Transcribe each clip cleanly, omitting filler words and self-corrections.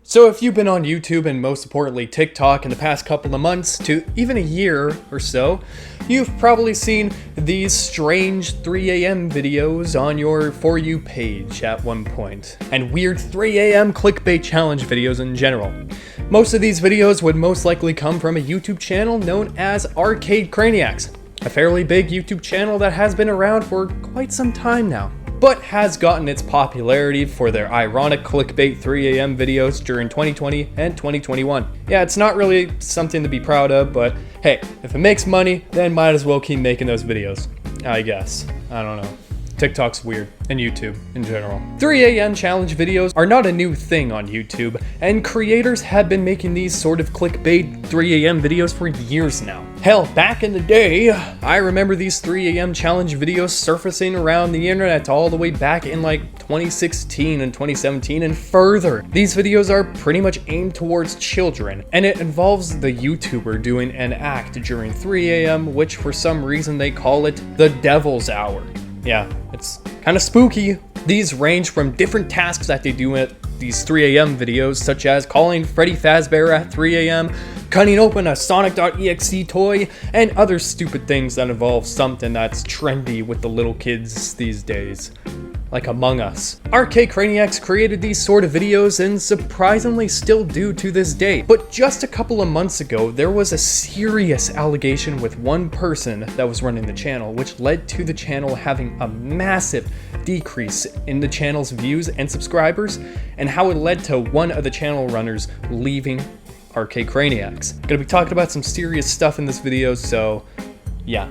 So if you've been on YouTube and most importantly TikTok in the past couple of months to even a year or so, you've probably seen these strange 3 a.m. videos on your For You page at one point, and weird 3 a.m. clickbait challenge videos in general. Most of these videos would most likely come from a YouTube channel known as Arcade Craniacs, a fairly big YouTube channel that has been around for quite some time now, but has gotten its popularity for their ironic clickbait 3 a.m. videos during 2020 and 2021. Yeah, it's not really something to be proud of, but hey, if it makes money, then might as well keep making those videos, I guess. I don't know. TikTok's weird, and YouTube in general. 3 a.m. challenge videos are not a new thing on YouTube, and creators have been making these sort of clickbait 3 a.m. videos for years now. Hell, back in the day, I remember these 3 a.m. challenge videos surfacing around the internet all the way back in like 2016 and 2017 and further. These videos are pretty much aimed towards children, and it involves the YouTuber doing an act during 3 a.m., which for some reason they call it the Devil's Hour. Yeah, it's kind of spooky. These range from different tasks that they do at these 3 a.m. videos, such as calling Freddy Fazbear at 3 a.m., cutting open a sonic.exe toy, and other stupid things that involve something that's trendy with the little kids these days, like Among Us. Arcade Craniacs created these sort of videos and surprisingly still do to this day. But just a couple of months ago, there was a serious allegation with one person that was running the channel, which led to the channel having a massive decrease in the channel's views and subscribers, and how it led to one of the channel runners leaving Arcade Craniacs. Gonna be talking about some serious stuff in this video, so yeah,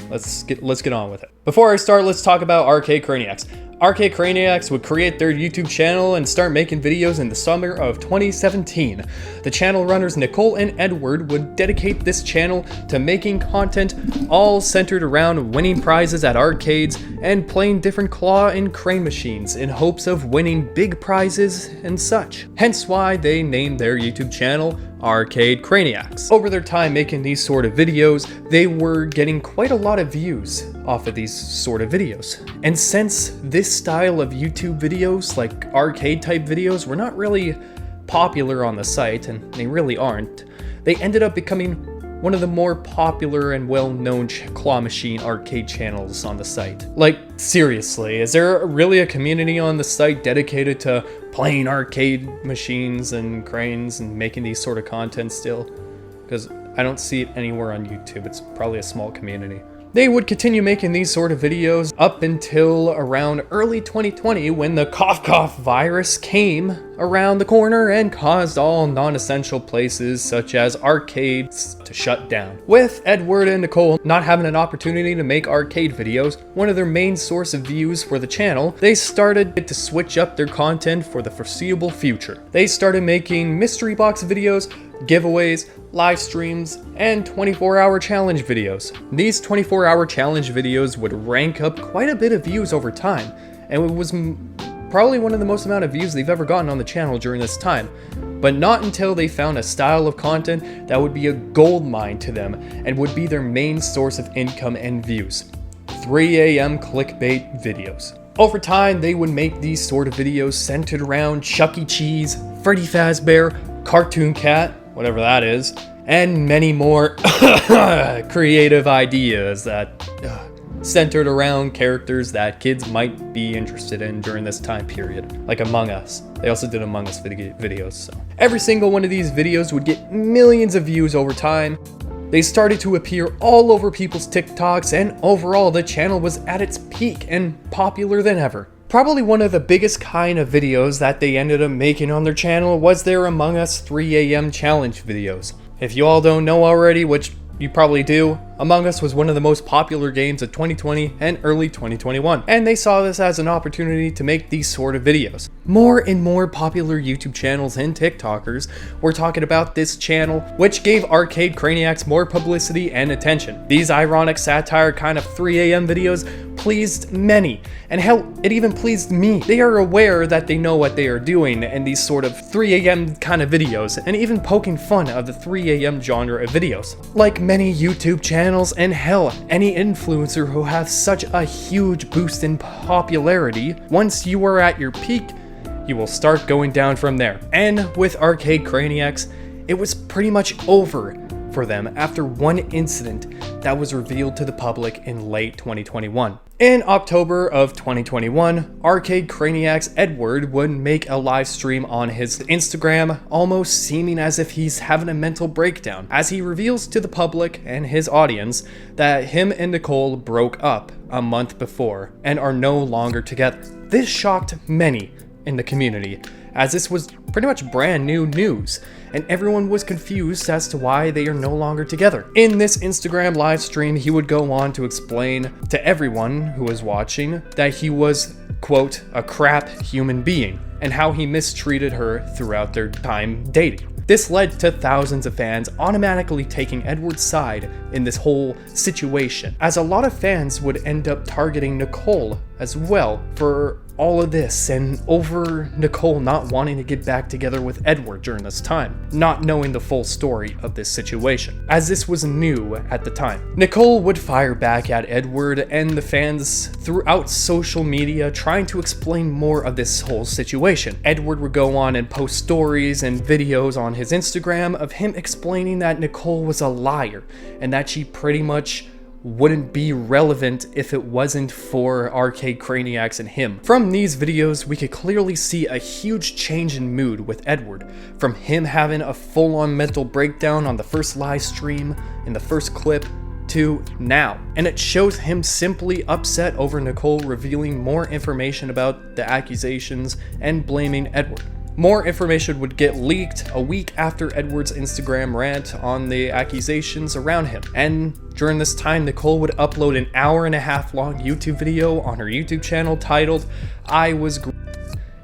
let's get on with it. Before I start, let's talk about Arcade Craniacs. Arcade Craniacs would create their YouTube channel and start making videos in the summer of 2017. The channel runners Nicole and Edward would dedicate this channel to making content all centered around winning prizes at arcades and playing different claw and crane machines in hopes of winning big prizes and such. Hence why they named their YouTube channel Arcade Craniacs. Over their time making these sort of videos, they were getting quite a lot of views off of these sort of videos. And since this style of YouTube videos, like arcade type videos, were not really popular on the site, and they really aren't, they ended up becoming one of the more popular and well-known claw machine arcade channels on the site. Like, seriously, is there really a community on the site dedicated to playing arcade machines and cranes and making these sort of content still? Because I don't see it anywhere on YouTube. It's probably a small community. They would continue making these sort of videos up until around early 2020 when the cough virus came around the corner and caused all non-essential places such as arcades to shut down. With Edward and Nicole not having an opportunity to make arcade videos, one of their main source of views for the channel, they started to switch up their content for the foreseeable future. They started making mystery box videos, giveaways, live streams, and 24-hour challenge videos. These 24-hour challenge videos would rank up quite a bit of views over time, and it was probably one of the most amount of views they've ever gotten on the channel during this time, but not until they found a style of content that would be a gold mine to them and would be their main source of income and views: 3 a.m. clickbait videos. Over time, they would make these sort of videos centered around Chuck E. Cheese, Freddy Fazbear, Cartoon Cat, whatever that is, and many more creative ideas that centered around characters that kids might be interested in during this time period, like Among Us. They also did Among Us videos, so. Every single one of these videos would get millions of views over time. They started to appear all over people's TikToks, and overall the channel was at its peak and popular than ever. Probably one of the biggest kind of videos that they ended up making on their channel was their Among Us 3 a.m. challenge videos. If you all don't know already, which you probably do, Among Us was one of the most popular games of 2020 and early 2021, and they saw this as an opportunity to make these sort of videos. More and more popular YouTube channels and TikTokers were talking about this channel, which gave Arcade Craniacs more publicity and attention. These ironic satire kind of 3 a.m. videos pleased many, and hell, it even pleased me. They are aware that they know what they are doing in these sort of 3 a.m. kind of videos, and even poking fun of the 3 a.m. genre of videos. Like many YouTube channels, and hell, any influencer who has such a huge boost in popularity, once you are at your peak, you will start going down from there. And with Arcade Craniacs, it was pretty much over for them after one incident that was revealed to the public in late 2021. In October of 2021, Arcade Craniacs Edward would make a live stream on his Instagram, almost seeming as if he's having a mental breakdown, as he reveals to the public and his audience that him and Nicole broke up a month before and are no longer together. This shocked many in the community, as this was pretty much brand new news, and everyone was confused as to why they are no longer together. In this Instagram live stream, he would go on to explain to everyone who was watching that he was, quote, a crap human being, and how he mistreated her throughout their time dating. This led to thousands of fans automatically taking Edward's side in this whole situation, as a lot of fans would end up targeting Nicole as well for all of this, and over Nicole not wanting to get back together with Edward during this time, not knowing the full story of this situation, as this was new at the time. Nicole would fire back at Edward and the fans throughout social media, trying to explain more of this whole situation. Edward would go on and post stories and videos on his Instagram of him explaining that Nicole was a liar and that she pretty much wouldn't be relevant if it wasn't for Arcade Craniacs and him. From these videos, we could clearly see a huge change in mood with Edward, from him having a full-on mental breakdown on the first live stream in the first clip to now. And it shows him simply upset over Nicole revealing more information about the accusations and blaming Edward. More information would get leaked a week after Edward's Instagram rant on the accusations around him. And during this time, Nicole would upload an hour-and-a-half long YouTube video on her YouTube channel titled "I Was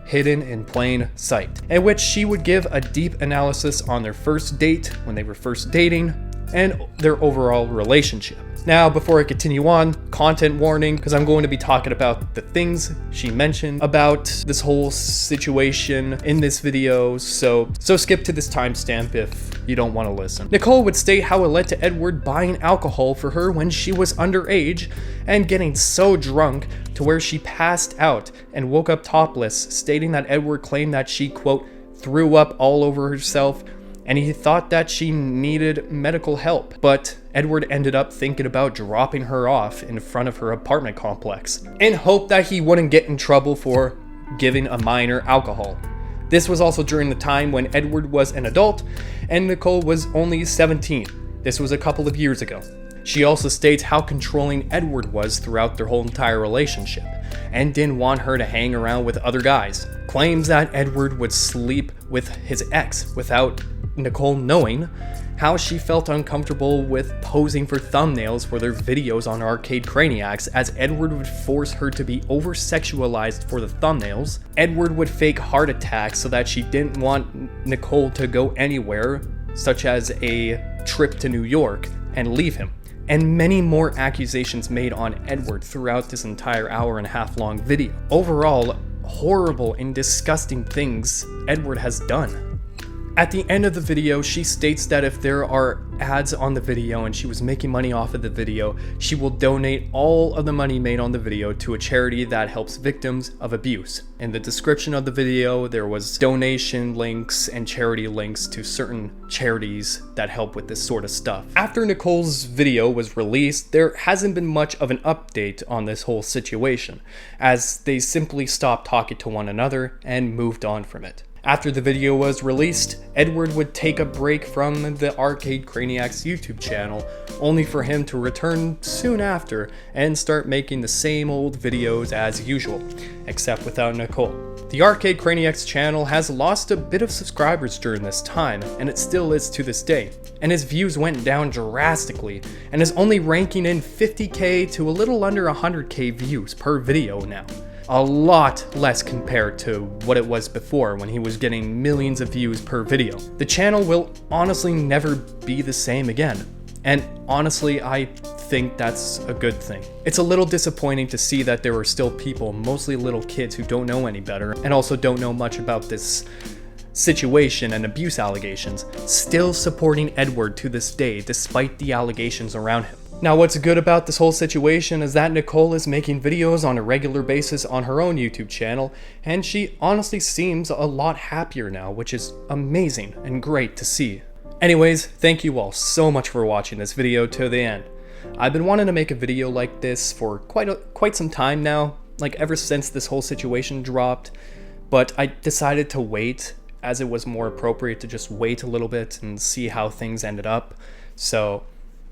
Hidden in Plain Sight," in which she would give a deep analysis on their first date, when they were first dating, and their overall relationship. Now, before I continue on, content warning, because I'm going to be talking about the things she mentioned about this whole situation in this video, so skip to this timestamp if you don't want to listen. Nicole would state how it led to Edward buying alcohol for her when she was underage and getting so drunk to where she passed out and woke up topless, stating that Edward claimed that she, quote, threw up all over herself, and he thought that she needed medical help, but Edward ended up thinking about dropping her off in front of her apartment complex in hope that he wouldn't get in trouble for giving a minor alcohol. This was also during the time when Edward was an adult and Nicole was only 17. This was a couple of years ago. She also states how controlling Edward was throughout their whole entire relationship and didn't want her to hang around with other guys. Claims that Edward would sleep with his ex without Nicole knowing, how she felt uncomfortable with posing for thumbnails for their videos on Arcade Craniacs, as Edward would force her to be over-sexualized for the thumbnails. Edward would fake heart attacks so that she didn't want Nicole to go anywhere, such as a trip to New York, and leave him. And many more accusations made on Edward throughout this entire hour-and-a-half long video. Overall, horrible and disgusting things Edward has done. At the end of the video, she states that if there are ads on the video and she was making money off of the video, she will donate all of the money made on the video to a charity that helps victims of abuse. In the description of the video, there was donation links and charity links to certain charities that help with this sort of stuff. After Nicole's video was released, there hasn't been much of an update on this whole situation, as they simply stopped talking to one another and moved on from it. After the video was released, Edward would take a break from the Arcade Craniacs YouTube channel, only for him to return soon after and start making the same old videos as usual, except without Nicole. The Arcade Craniacs channel has lost a bit of subscribers during this time, and it still is to this day, and his views went down drastically, and is only ranking in 50k to a little under 100k views per video now. A lot less compared to what it was before, when he was getting millions of views per video. The channel will honestly never be the same again, and honestly, I think that's a good thing. It's a little disappointing to see that there are still people, mostly little kids, who don't know any better and also don't know much about this situation and abuse allegations, still supporting Edward to this day despite the allegations around him. Now, what's good about this whole situation is that Nicole is making videos on a regular basis on her own YouTube channel, and she honestly seems a lot happier now, which is amazing and great to see. Anyways, thank you all so much for watching this video to the end. I've been wanting to make a video like this for quite some time now, like ever since this whole situation dropped, but I decided to wait, as it was more appropriate to just wait a little bit and see how things ended up. So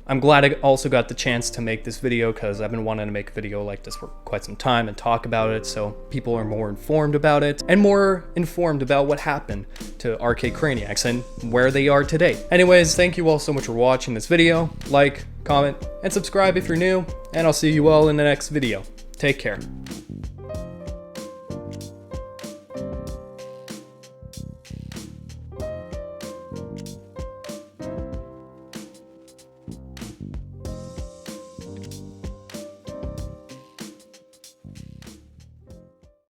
I'm glad I also got the chance to make this video, because I've been wanting to make a video like this for quite some time and talk about it so people are more informed about it and more informed about what happened to Arcade Craniacs and where they are today. Anyways, thank you all so much for watching this video. Like, comment, and subscribe if you're new, and I'll see you all in the next video. Take care.